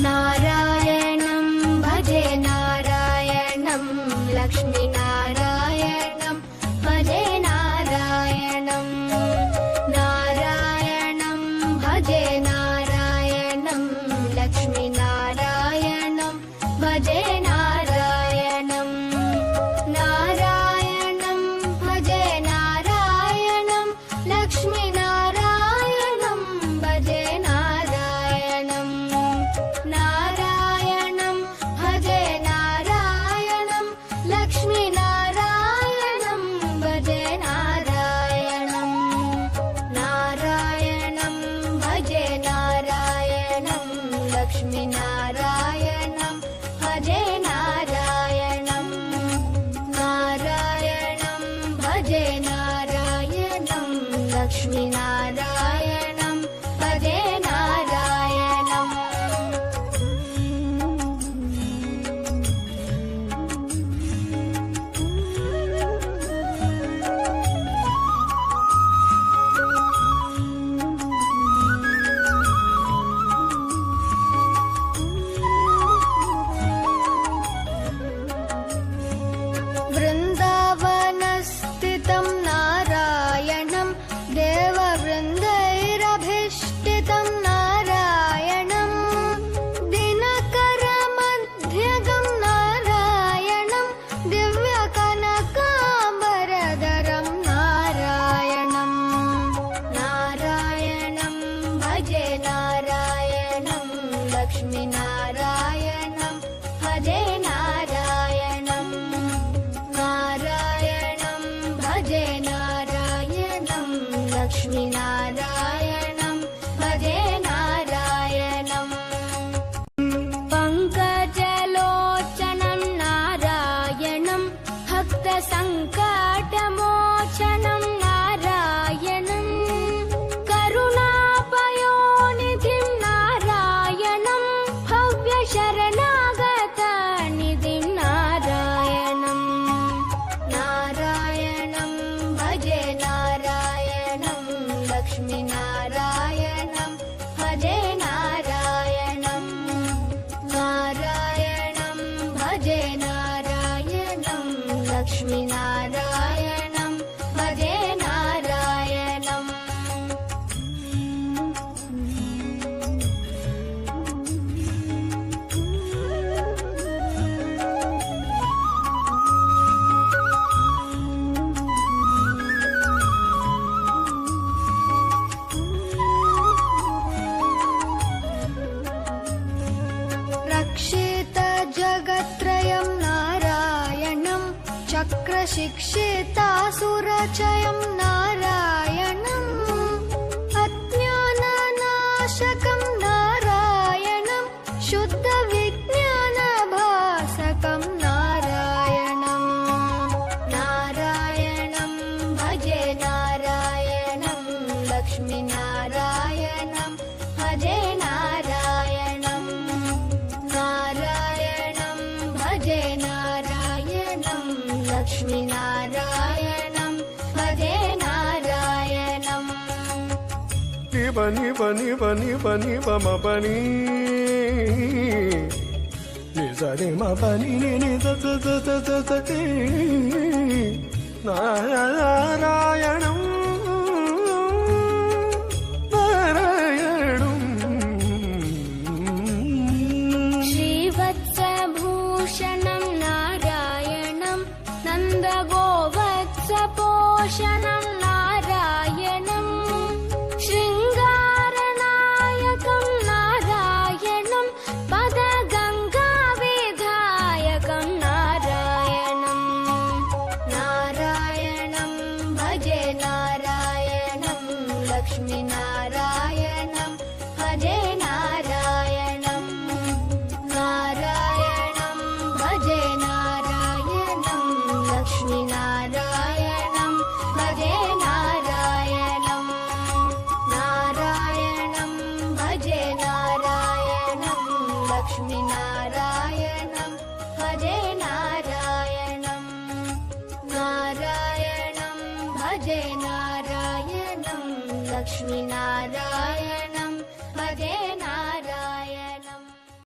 नारायणं भजे नारायणं लक्ष्मीनारायणं भजे नारायणं नारायणं भजे नारायणं लक्ष्मीनारायणं भजे नारायणं नारायणं भजे नारायणं लक्ष्मीनारायणं भजे नारायणं नारायणं भजे नारायणं लक्ष्मीनारायणं भजे नारायणं नारायणं भजे नारायणं लक्ष्मीनारायणं भजे नारायणं नारायणं भजे नारायणं लक्ष्मीनारायणं भजे नारायणं वृन्दावनस्थितं नारायणं देववृन्दैरभिष्टितं नारायणं दिनकरमध्यगं नारायणं दिव्यकनकाम्बरधरं नारायणं नारायणं भजे नारायणं लक्ष्मीनारायणं भजे नारायणं नारायणं भजे नारायणं लक्ष्मीनारायणं भजे नारायणं पङ्कजलोचनं नारायणं भक्तसङ्कटमोचनं नारायणं करुणापयोनिधिं नारायणं भव्यशरणागतनिधिं नारायणं नारायणं भजे नारायणं लक्ष्मीनारायणं भजे नारायणं नारायणं भजे नारायणं लक्ष्मीनारायणं भजे नारायणं रक्षितजगत्त्रयं नारायणं चक्रशिक्षितासुरचयं नारायणं अज्ञाननाशकं नारायणं शुद्धविज्ञानभासकं नारायणं नारायणं भजे नारायणं लक्ष्मीनारायणं भजे नारायणं नारायणं भजे नारायणं लक्ष्मीनारायणं भजे नारायणं बनी बनी बनी बनी बम बनी निजरे म बनी नि the the the the the the नारायणं नारायणं श्रीवत्सभूषणं नारायणं नन्दगोवत्सपोषणं नारायणं शृङ्गारनायकं नारायणं पदगङ्गाविधायकं नारायणं नारायणं भजे नारायणं लक्ष्मीनारायणं भजे नारायणं नारायणं भजे नारायणं लक्ष्मीनारायणं भजे नारायणं नारायणं भजे नारायणं लक्ष्मीनारायणं भजे नारायणं नारायणं भजे नारायणं लक्ष्मीनारायणं